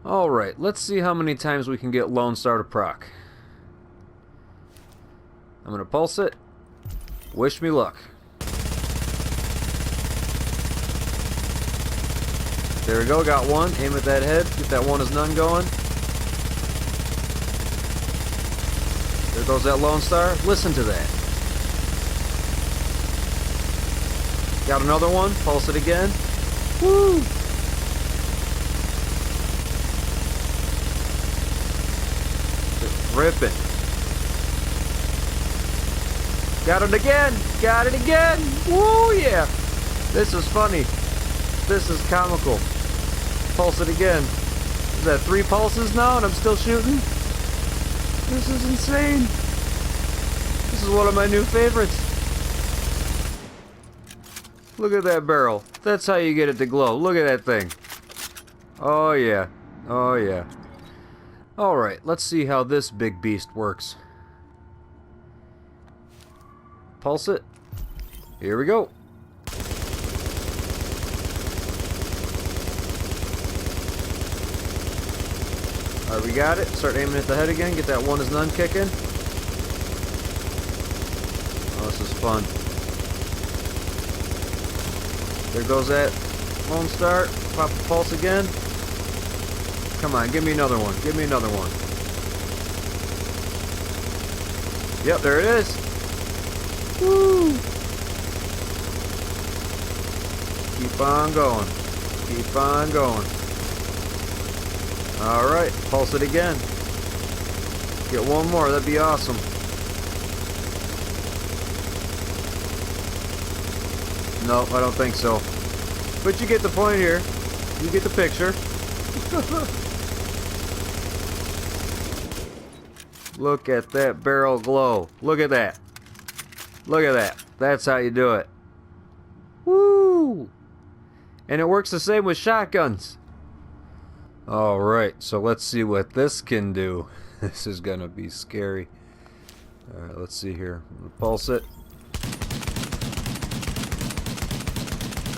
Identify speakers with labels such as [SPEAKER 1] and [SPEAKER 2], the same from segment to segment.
[SPEAKER 1] Alright, let's see how many times we can get Lone Star to proc. I'm gonna pulse it. Wish me luck. There we go, got one. Aim at that head. Get that one as none going. There goes that Lone Star. Listen to that. Got another one. Pulse it again. Woo! Just ripping. Got it again! Got it again! Woo, yeah! This is funny. This is comical. Pulse it again. Is that 3 pulses now and I'm still shooting? This is insane. This is one of my new favorites. Look at that barrel. That's how you get it to glow. Look at that thing. Oh yeah. Oh yeah. Alright, let's see how this big beast works. Pulse it. Here we go. Alright, we got it. Start aiming at the head again. Get that one as none kicking. Oh, this is fun. There goes that Lone Star. Pop the pulse again. Come on, give me another one. Give me another one. Yep, there it is. Woo! Keep on going. Keep on going. Alright, pulse it again. Get one more, that'd be awesome. No, I don't think so. But you get the point here. You get the picture. Look at that barrel glow. Look at that. Look at that. That's how you do it. Woo! And it works the same with shotguns. Alright, so let's see what this can do. This is gonna be scary. Alright, let's see here. Pulse it.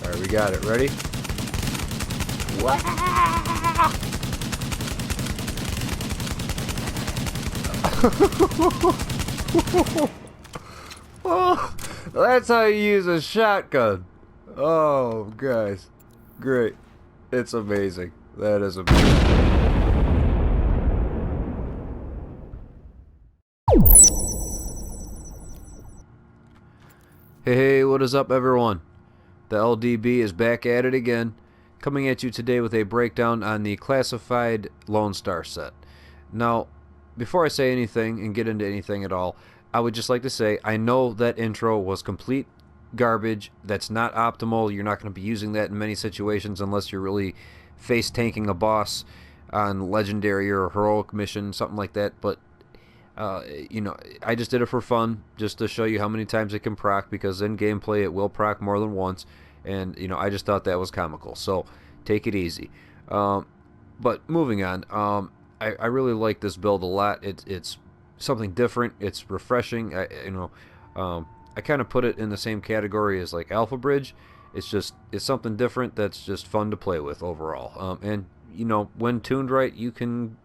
[SPEAKER 1] Alright, we got it. Ready? Oh, that's how you use a shotgun. Oh, guys. Great. It's amazing. That is amazing. Hey, what is up, everyone? The LDB is back at it again, coming at you today with a breakdown on the classified Lone Star set. Now, before I say anything and get into anything at all, I would just like to say I know that intro was complete garbage. That's not optimal. You're not going to be using that in many situations unless you're really face tanking a boss on legendary or heroic mission, something like that. But you know, I just did it for fun, just to show you how many times it can proc, because in gameplay it will proc more than once, and you know, I just thought that was comical. So take it easy. But moving on, I really like this build a lot. It's something different. It's refreshing. I kind of put it in the same category as like Alpha Bridge. It's something different that's just fun to play with overall. And you know, when tuned right, you can,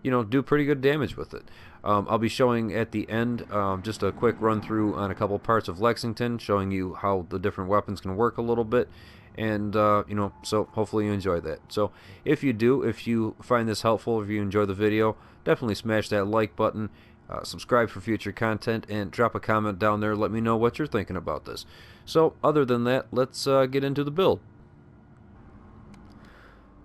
[SPEAKER 1] you know, do pretty good damage with it. I'll be showing at the end just a quick run through on a couple parts of Lexington, showing you how the different weapons can work a little bit. And you know, so hopefully you enjoy that. So if you find this helpful, if you enjoy the video, definitely smash that like button, subscribe for future content, and drop a comment down there. Let me know what you're thinking about this. So other than that, let's get into the build.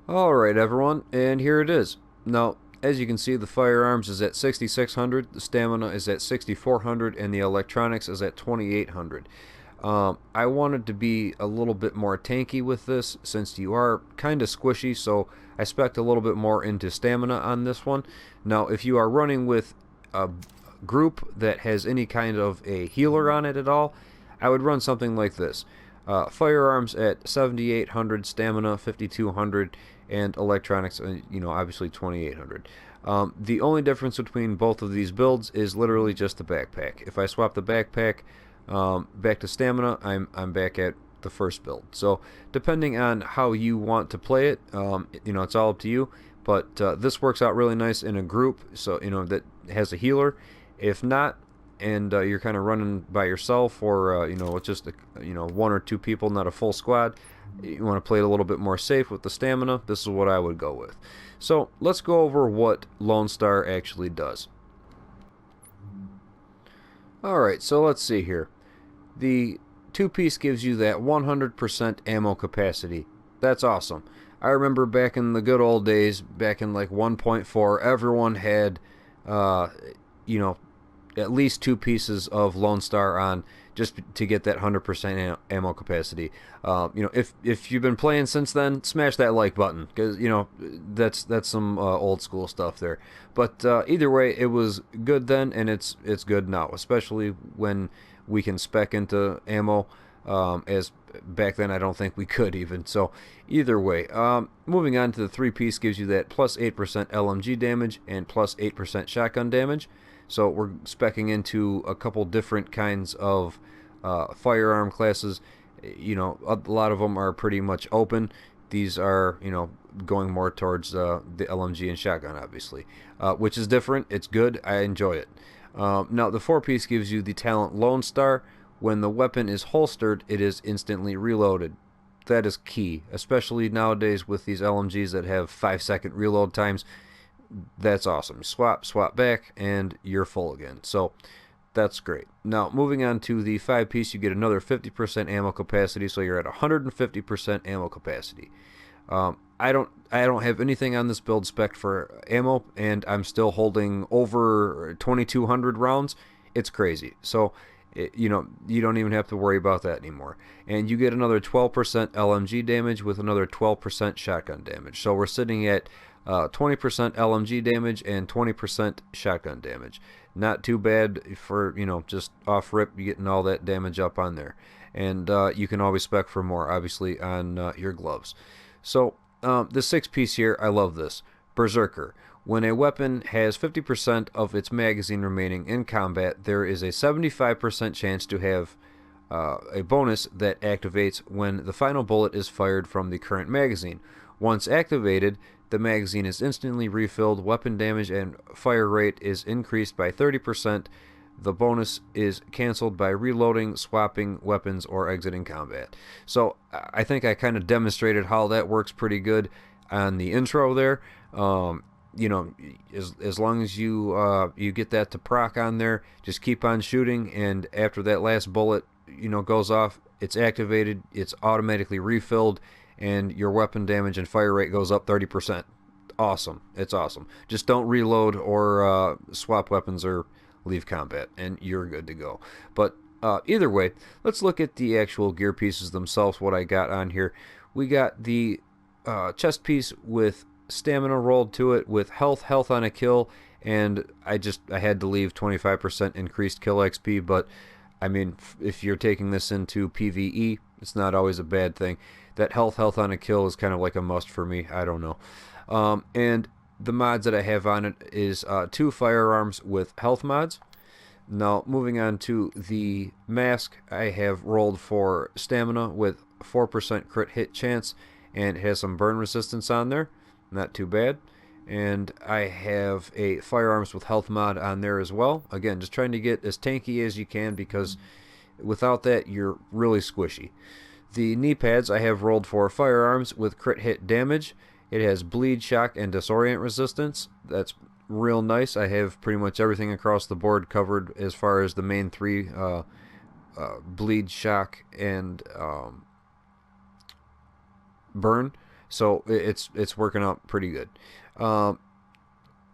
[SPEAKER 1] Alright everyone, and here it is. Now, as you can see, the firearms is at 6,600, the stamina is at 6,400, and the electronics is at 2,800. I wanted to be a little bit more tanky with this, since you are kind of squishy, so I spec'd a little bit more into stamina on this one. Now, if you are running with a group that has any kind of a healer on it at all, I would run something like this. Firearms at 7,800, stamina 5,200, and electronics, you know, obviously 2,800. The only difference between both of these builds is literally just the backpack. If I swap the backpack back to stamina, I'm back at the first build. So depending on how you want to play it, you know, it's all up to you. But this works out really nice in a group, so that has a healer. If not, and you're kind of running by yourself, or with just one or two people, not a full squad, you want to play it a little bit more safe with the stamina, this is what I would go with. So let's go over what Lone Star actually does. Alright, so let's see here. The two-piece gives you that 100% ammo capacity. That's awesome. I remember back in the good old days, back in like 1.4, everyone had, at least two pieces of Lone Star on, just to get that 100% ammo capacity. If you've been playing since then, smash that like button, because that's some old school stuff there. But either way, it was good then, and it's good now, especially when we can spec into ammo. As back then I don't think we could even. So either way, moving on to the three-piece gives you that plus 8% LMG damage and plus 8% shotgun damage. So we're specking into a couple different kinds of firearm classes. A lot of them are pretty much open. These are, going more towards the LMG and shotgun, obviously, which is different. It's good. I enjoy it. Now, the four-piece gives you the talent Lone Star. When the weapon is holstered, it is instantly reloaded. That is key, especially nowadays with these LMGs that have 5-second reload times. That's awesome. Swap back, and you're full again. So that's great. Now, moving on to the 5-piece, you get another 50% ammo capacity, so you're at 150% ammo capacity. I don't have anything on this build spec for ammo, and I'm still holding over 2,200 rounds. It's crazy. So you don't even have to worry about that anymore. And you get another 12% LMG damage with another 12% shotgun damage. So we're sitting at 20% LMG damage and 20% shotgun damage. Not too bad for, just off rip, you getting all that damage up on there. And you can always spec for more, obviously, on your gloves. So the 6-piece here, I love this. Berserker. When a weapon has 50% of its magazine remaining in combat, there is a 75% chance to have a bonus that activates when the final bullet is fired from the current magazine. Once activated, the magazine is instantly refilled, weapon damage and fire rate is increased by 30%. The bonus is canceled by reloading, swapping weapons, or exiting combat. So I think I kind of demonstrated how that works pretty good on the intro there. As long as you get that to proc on there, just keep on shooting, and after that last bullet goes off, it's activated, it's automatically refilled, and your weapon damage and fire rate goes up 30%. Awesome. It's awesome. Just don't reload or swap weapons or leave combat, and you're good to go. But either way, let's look at the actual gear pieces themselves, what I got on here. We got the chest piece with stamina rolled to it, with health on a kill, and I had to leave 25% increased kill XP. But I mean, if you're taking this into PvE, it's not always a bad thing. That health on a kill is kind of like a must for me. I don't know. And the mods that I have on it is 2 firearms with health mods. Now, moving on to the mask, I have rolled for stamina with 4% crit hit chance, and it has some burn resistance on there. Not too bad. And I have a firearms with health mod on there as well. Again, just trying to get as tanky as you can, because without that, you're really squishy. The knee pads I have rolled for firearms with crit hit damage. It has bleed, shock, and disorient resistance. That's real nice. I have pretty much everything across the board covered as far as the main 3, bleed, shock, and burn. So it's working out pretty good.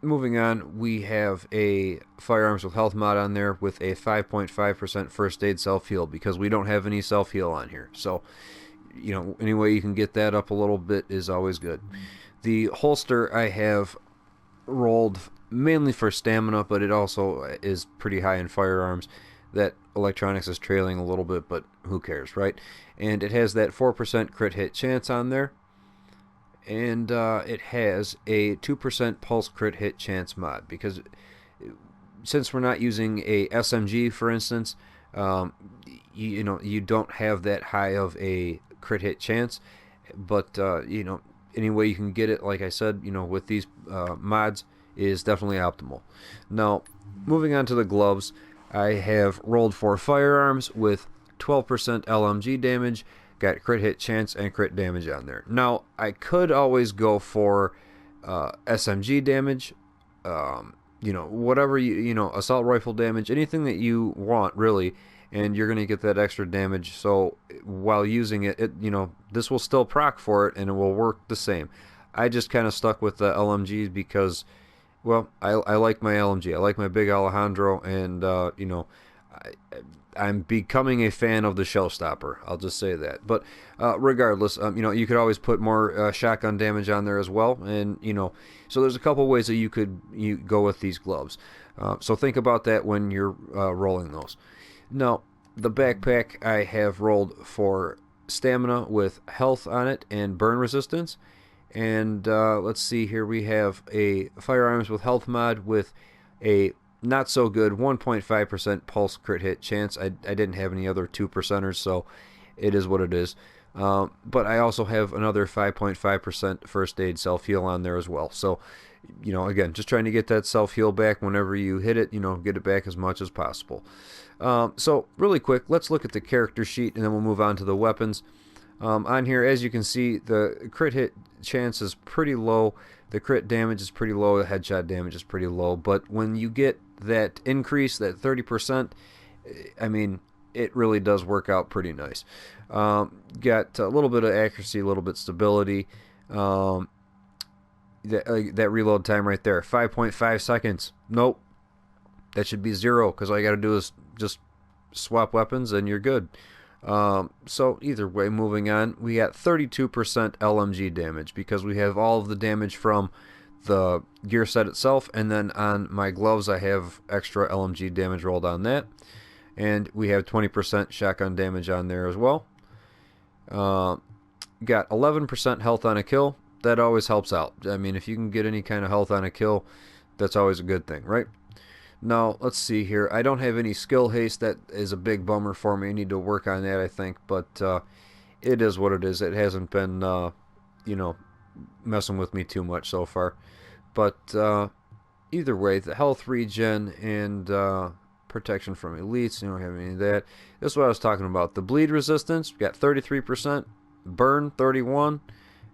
[SPEAKER 1] Moving on, we have a firearms with health mod on there with a 5.5% first aid self-heal, because we don't have any self-heal on here. So, any way you can get that up a little bit is always good. The holster I have rolled mainly for stamina, but it also is pretty high in firearms. That electronics is trailing a little bit, but who cares, right? And it has that 4% crit hit chance on there. And it has a 2% pulse crit hit chance mod, because since we're not using a SMG, for instance, you don't have that high of a crit hit chance. But any way you can get it, like I said, with these mods, is definitely optimal. Now, moving on to the gloves, I have rolled for firearms with 12% LMG damage, got crit hit chance and crit damage on there. Now, I could always go for SMG damage, whatever assault rifle damage, anything that you want, really, and you're going to get that extra damage. So while using it, this will still proc for it, and it will work the same. I just kind of stuck with the LMGs because, well, I like my LMG. I like my big Alejandro, and I'm becoming a fan of the Showstopper. I'll just say that. But regardless, you could always put more shotgun damage on there as well, and so there's a couple ways that you go with these gloves. So think about that when you're rolling those. Now, the backpack I have rolled for stamina with health on it and burn resistance. And let's see here, we have a firearms with health mod with a not so good 1.5% pulse crit hit chance. I didn't have any other 2%ers, so it is what it is. But I also have another 5.5% first aid self-heal on there as well. So, again, just trying to get that self-heal back whenever you hit it, get it back as much as possible. So, really quick, let's look at the character sheet, and then we'll move on to the weapons. On here, as you can see, the crit hit chance is pretty low. The crit damage is pretty low. The headshot damage is pretty low. But when you get that increase, that 30%, I mean, it really does work out pretty nice. Got a little bit of accuracy, a little bit of stability. That reload time right there, 5.5 seconds. Nope. That should be 0, because all you got to do is just swap weapons and you're good. So either way, moving on, we got 32% LMG damage because we have all of the damage from the gear set itself, and then on my gloves I have extra LMG damage rolled on that, and we have 20% shotgun damage on there as well. Got 11% health on a kill. That always helps out. I mean, if you can get any kind of health on a kill, that's always a good thing, right? Now, let's see here. I don't have any skill haste. That is a big bummer for me. I need to work on that, I think. But it is what it is. It hasn't been, messing with me too much so far. But either way, the health regen and protection from elites, you don't have any of that. This is what I was talking about. The bleed resistance, we got 33%, burn 31%,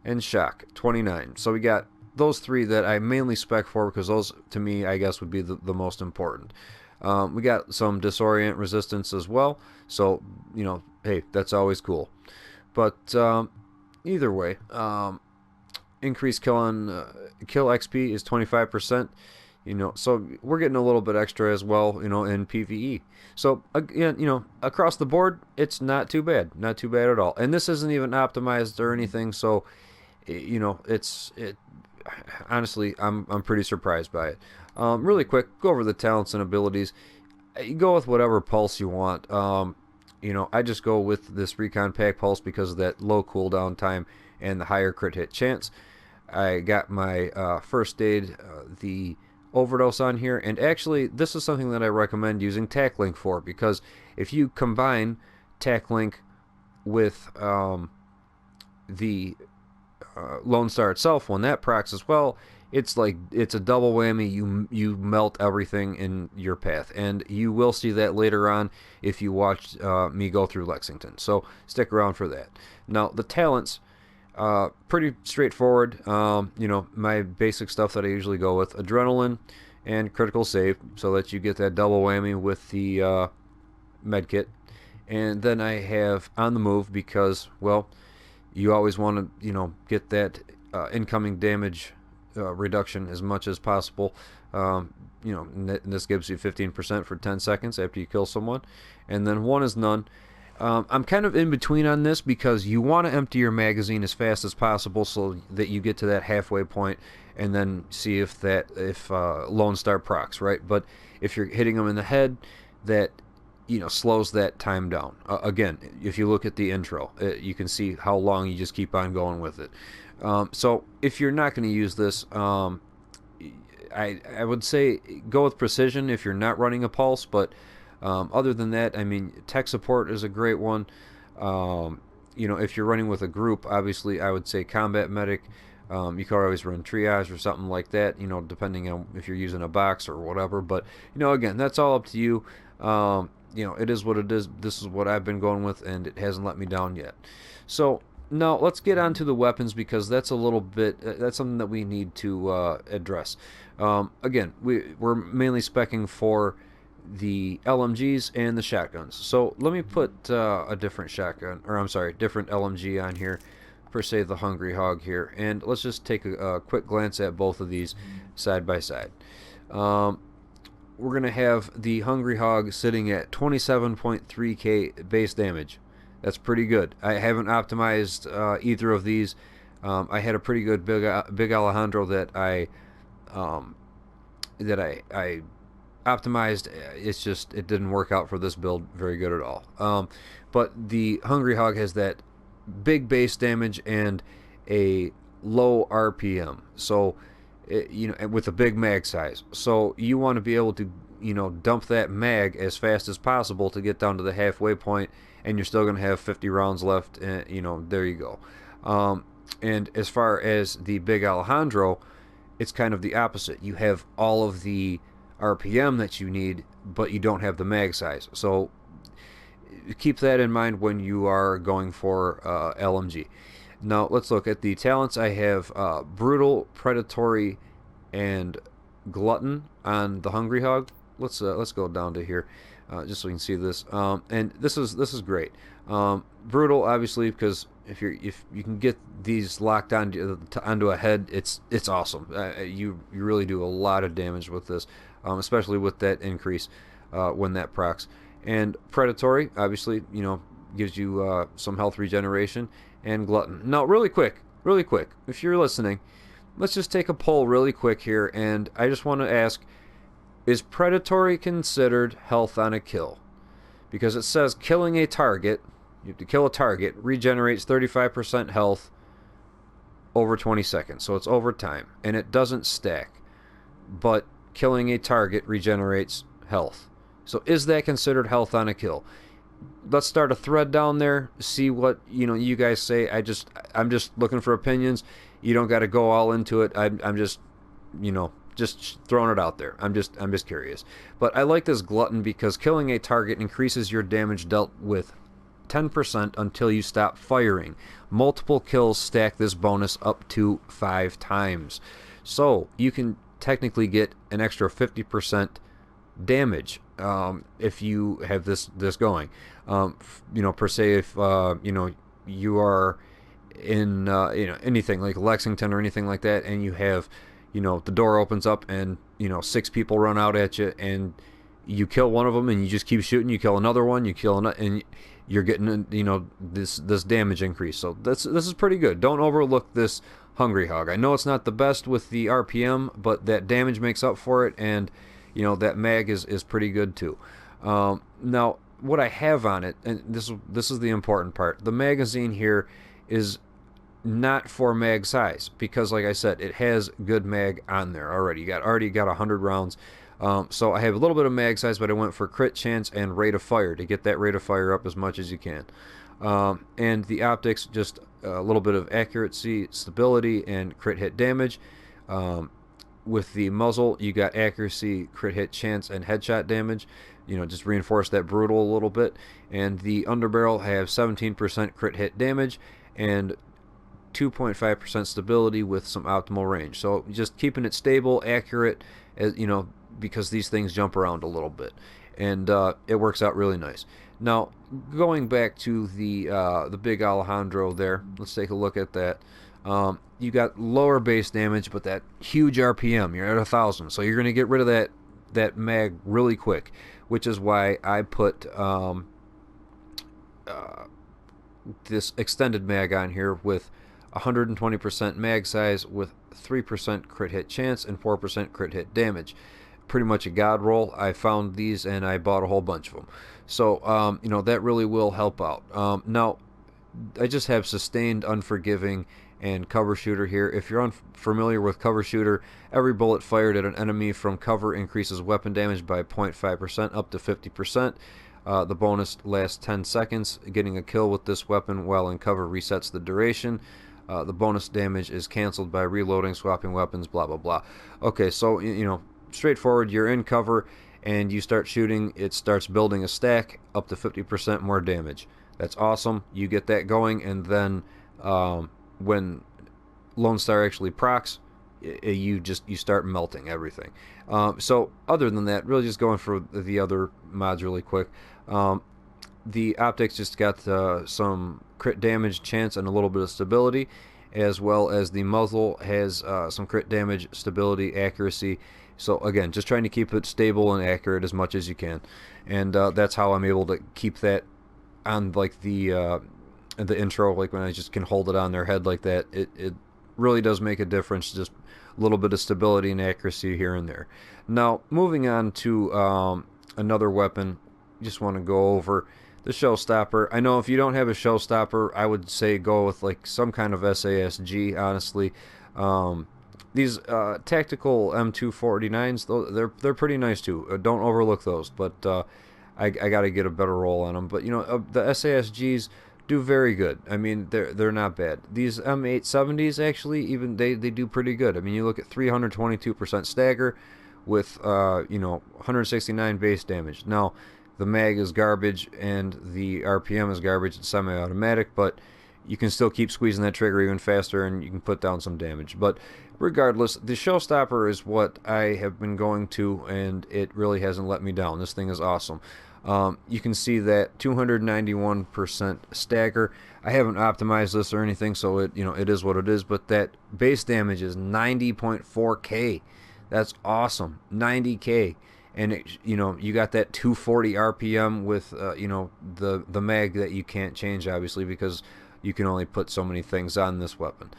[SPEAKER 1] and shock 29%. So we got those three that I mainly spec for because those, to me, I guess would be the most important. We got some disorient resistance as well, so hey, that's always cool. But either way, increased kill XP is 25%. So we're getting a little bit extra as well, in PvE. So again, across the board, it's not too bad at all. And this isn't even optimized or anything, so honestly, I'm pretty surprised by it. Really quick, go over the talents and abilities. You go with whatever pulse you want. I just go with this Recon Pack Pulse because of that low cooldown time and the higher crit hit chance. I got my first aid, the overdose on here, and actually this is something that I recommend using TAC Link for, because if you combine TAC Link with the Lone Star itself, when that procs as well, it's a double whammy. You melt everything in your path, and you will see that later on if you watch me go through Lexington, so stick around for that. Now the talents, pretty straightforward. My basic stuff that I usually go with: adrenaline and critical save, so that you get that double whammy with the med kit. And then I have on the move because, well, you always want to get that incoming damage reduction as much as possible. And this gives you 15% for 10 seconds after you kill someone. And then one is none. I'm kind of in between on this because you want to empty your magazine as fast as possible so that you get to that halfway point and then see if Lone Star procs, right? But if you're hitting them in the head, that slows that time down. Again, if you look at the intro, you can see how long you just keep on going with it. So if you're not going to use this, I would say go with precision if you're not running a pulse, but other than that, I mean, tech support is a great one. If you're running with a group, obviously I would say combat medic, You could always run triage or something like that, you know, depending on if you're using a box or whatever. But, you know, again, that's all up to you. You know, it is what it is. This is what I've been going with, and it hasn't let me down yet. So now let's get on to the weapons, because that's a little bit, that's something that we need to address. Again, we're mainly specking for the LMGs and the shotguns. So let me put a different shotgun, or I'm sorry, different LMG on here, per se the Hungry Hog here, and let's just take a quick glance at both of these side by side. We're going to have the Hungry Hog sitting at 27.3k base damage. That's pretty good. I haven't optimized either of these. I had a pretty good big Alejandro that I optimized. It's just, it didn't work out for this build very good at all. But the Hungry Hog has that big base damage and a low RPM. So, you know, with a big mag size. So you want to be able to, you know, dump that mag as fast as possible to get down to the halfway point, and you're still going to have 50 rounds left. And, you know, there you go. And as far as the big Alejandro, it's kind of the opposite. You have all of the RPM that you need, but you don't have the mag size. So keep that in mind when you are going for LMG. Now let's look at the talents. I have Brutal, Predatory, and Glutton on the Hungry Hog. Let's go down to here, just so we can see this. And this is great. Brutal, obviously, because if you can get these locked onto a head, it's awesome. You really do a lot of damage with this, especially with that increase when that procs. And Predatory, obviously, you know, gives you some health regeneration. And Glutton. Now, really quick, if you're listening, let's just take a poll really quick here, and I just want to ask, is Predatory considered health on a kill? Because it says killing a target, you have to kill a target, regenerates 35% health over 20 seconds, so it's over time, and it doesn't stack, but killing a target regenerates health. So is that considered health on a kill? Let's start a thread down there, see what, you know, you guys say. I'm just looking for opinions. You don't got to go all into it. I'm just, you know, just throwing it out there. I'm just curious. But I like this Glutton because killing a target increases your damage dealt with 10% until you stop firing. Multiple kills stack this bonus up to 5 times. So you can technically get an extra 50% damage if you have this going. You know, per se, if you know, you are in you know, anything like Lexington or anything like that, and you have, you know, the door opens up and, you know, 6 people run out at you, and you kill one of them, and you just keep shooting. You kill another one, you kill another, and you're getting, you know, this damage increase. So this is pretty good. Don't overlook this Hungry Hog. I know it's not the best with the RPM, but that damage makes up for it, and, you know, that mag is pretty good too. Now, what I have on it, and this is the important part, the magazine here is not for mag size, because like I said, it has good mag on there already. You already got 100 rounds. So I have a little bit of mag size, but I went for crit chance and rate of fire to get that rate of fire up as much as you can. And the optics, just a little bit of accuracy, stability, and crit hit damage. With the muzzle, you got accuracy, crit hit chance, and headshot damage. You know, just reinforce that brutal a little bit. And the underbarrel have 17% crit hit damage and 2.5% stability with some optimal range. So just keeping it stable, accurate, as you know, because these things jump around a little bit, and it works out really nice. Now, going back to the big Alejandro there, let's take a look at that. You got lower base damage, but that huge RPM. You're at 1,000, so you're going to get rid of that mag really quick, which is why I put this extended mag on here with 120% mag size with 3% crit hit chance and 4% crit hit damage. Pretty much a god roll. I found these and I bought a whole bunch of them. So, you know, that really will help out. Now, I just have sustained, unforgiving, and cover shooter here. If you're unfamiliar with cover shooter, every bullet fired at an enemy from cover increases weapon damage by 0.5% up to 50%. The bonus lasts 10 seconds. Getting a kill with this weapon while in cover resets the duration. the bonus damage is canceled by reloading, swapping weapons, blah blah blah. Okay, so straightforward. You're in cover and you start shooting. It starts building a stack up to 50% more damage. That's awesome. You get that going, and then when Lone Star actually procs, you start melting everything. So other than that, really just going for the other mods really quick. The optics just got some crit damage chance and a little bit of stability, as well as the muzzle has some crit damage, stability, accuracy. So again, just trying to keep it stable and accurate as much as you can, and that's how I'm able to keep that on like the intro, like when I just can hold it on their head like that. It really does make a difference. Just a little bit of stability and accuracy here and there. Now moving on to another weapon, just want to go over the showstopper. I know if you don't have a showstopper, I would say go with like some kind of SASG, honestly. These tactical M249s, they're pretty nice too. Don't overlook those, but I got to get a better roll on them. But the SASGs do very good. I mean, they're not bad. These M870s actually, even they do pretty good. I mean, you look at 322% stagger with 169 base damage. Now, the mag is garbage and the RPM is garbage. It's semi-automatic, but you can still keep squeezing that trigger even faster and you can put down some damage. But regardless, the showstopper is what I have been going to, and it really hasn't let me down. This thing is awesome. You can see that 291% stagger. I haven't optimized this or anything, so it is what it is. But that base damage is 90.4k. That's awesome. 90k. And you got that 240 RPM with the mag that you can't change, obviously, because you can only put so many things on this weapon,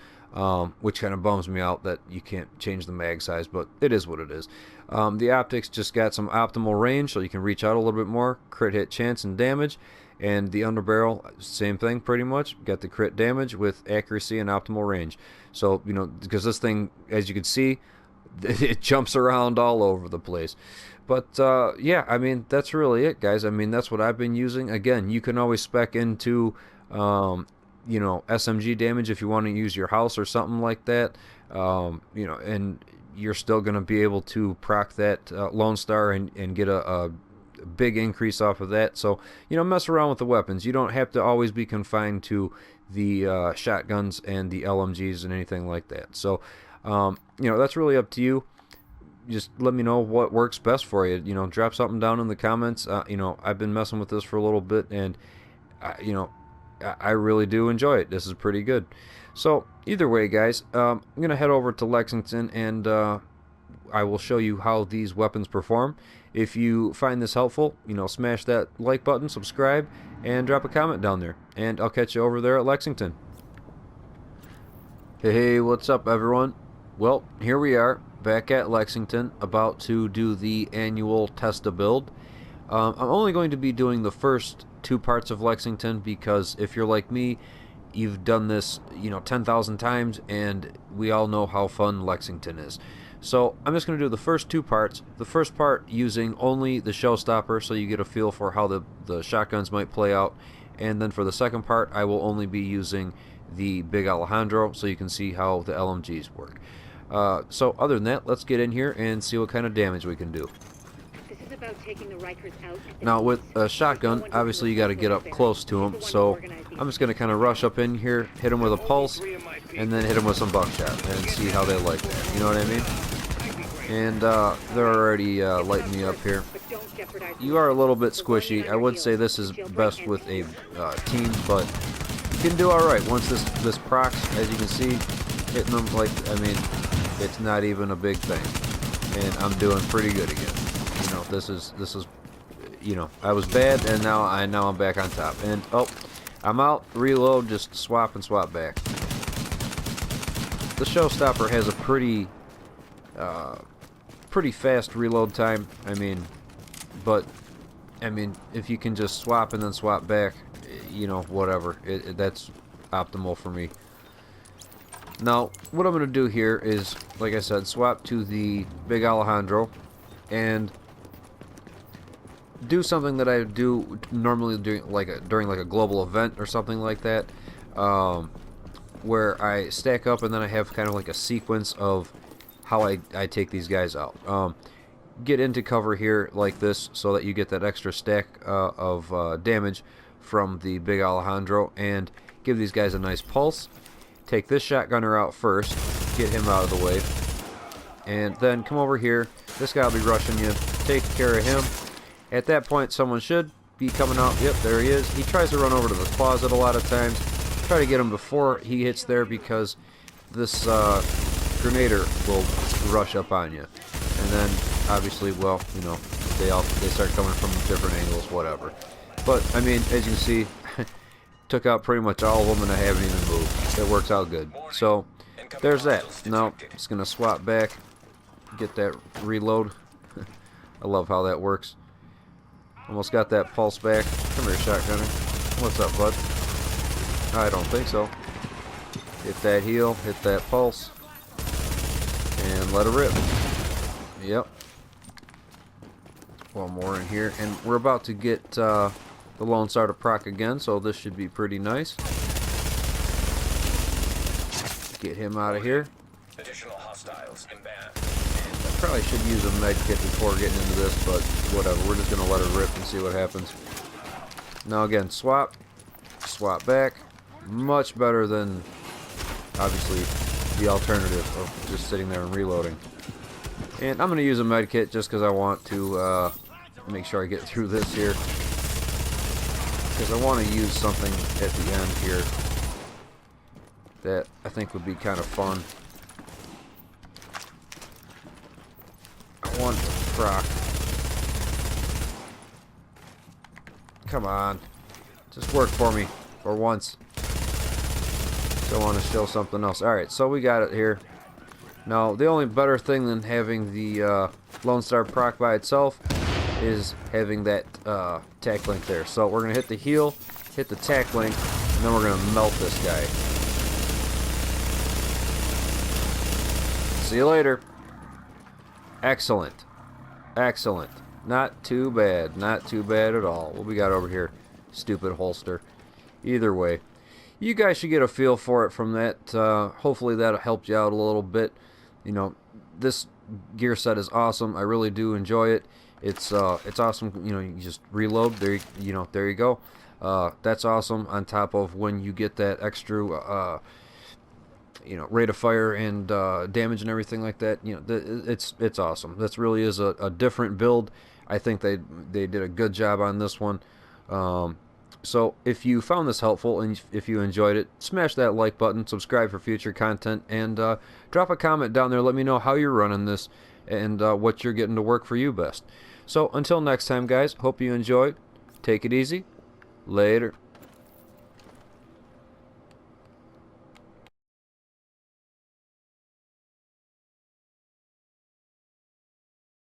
[SPEAKER 1] which kind of bums me out that you can't change the mag size, but it is what it is. The optics just got some optimal range, so you can reach out a little bit more, crit hit chance and damage, and the underbarrel, same thing pretty much. Got the crit damage with accuracy and optimal range. So because this thing, as you can see, it jumps around all over the place. But yeah, I mean, that's really it, guys. I mean, that's what I've been using. Again, you can always spec into SMG damage if you want to use your house or something like that. And you're still going to be able to proc that Lone Star and get a big increase off of that. So mess around with the weapons. You don't have to always be confined to the shotguns and the LMGs and anything like that. So that's really up to you. Just let me know what works best for you. Drop something down in the comments. I've been messing with this for a little bit, and I really do enjoy it. This is pretty good. So either way, guys, I'm gonna head over to Lexington, and I will show you how these weapons perform. If you find this helpful, smash that like button, subscribe, and drop a comment down there. And I'll catch you over there at Lexington. Hey, what's up, everyone? Well, here we are, back at Lexington, about to do the annual test-a-build. I'm only going to be doing the first 2 parts of Lexington because if you're like me, you've done this 10,000 times, and we all know how fun Lexington is. So I'm just going to do the first 2 parts. The first part using only the showstopper, so you get a feel for how the shotguns might play out, and then for the second part I will only be using the Big Alejandro, so you can see how the LMGs work. So other than that, let's get in here and see what kind of damage we can do. Now with a shotgun, obviously you got to get up close to them, so I'm just going to kind of rush up in here, hit them with a pulse, and then hit them with some buckshot, and see how they like that, you know what I mean? And they're already lighting me up here. You are a little bit squishy. I would say this is best with a team, but you can do alright once this procs, as you can see, hitting them it's not even a big thing, and I'm doing pretty good again. This is I was bad, and now I'm back on top. And I'm out, reload, just swap and swap back. The showstopper has a pretty fast reload time. But if you can just swap and then swap back, whatever. That's optimal for me. Now, what I'm going to do here is, like I said, swap to the Big Alejandro and do something that I do normally during like a global event or something like that. where I stack up, and then I have kind of like a sequence of how I take these guys out. Get into cover here like this so that you get that extra stack of damage from the big Alejandro, and give these guys a nice pulse. Take this shotgunner out first, get him out of the way, and then come over here. This guy will be rushing you. Take care of him. At that point, someone should be coming out. Yep, there he is. He tries to run over to the closet a lot of times. Try to get him before he hits there, because this grenader will rush up on you. And then, obviously, well, you know, they start coming from different angles, whatever. But, I mean, as you can see, took out pretty much all of them, and I haven't even moved. It works out good. So, there's that. Now, just going to swap back, get that reload. I love how that works. Almost got that pulse back. Come here, shotgunner. What's up, bud? I don't think so. Hit that heal, hit that pulse, and let it rip. Yep. One more in here, and we're about to get the Lone Star to proc again, so this should be pretty nice. Get him out of here.
[SPEAKER 2] Additional hostiles inbound.
[SPEAKER 1] I probably should use a med kit before getting into this, but whatever. We're just going to let it rip and see what happens. Now again, swap back. Much better than, obviously, the alternative of just sitting there and reloading. And I'm going to use a med kit just because I want to make sure I get through this here. Because I want to use something at the end here that I think would be kind of fun. I want to proc. Come on. Just work for me for once. Don't want to show something else. Alright, so we got it here. Now, the only better thing than having the Lone Star proc by itself is having that tack link there. So we're going to hit the heal, hit the tack link, and then we're going to melt this guy. See you later. Excellent. Excellent. Not too bad. Not too bad at all. What we got over here? Stupid holster. Either way, you guys should get a feel for it from that. Hopefully that'll help you out a little bit. You know, this gear set is awesome. I really do enjoy it. It's awesome. You know, you just reload. There you go. That's awesome. On top of when you get that extra, rate of fire and damage and everything like that. You know, it's awesome. This really is a different build. I think they did a good job on this one. So if you found this helpful and if you enjoyed it, smash that like button, subscribe for future content, and drop a comment down there. Let me know how you're running this and what you're getting to work for you best. So until next time, guys, hope you enjoyed. Take it easy. Later.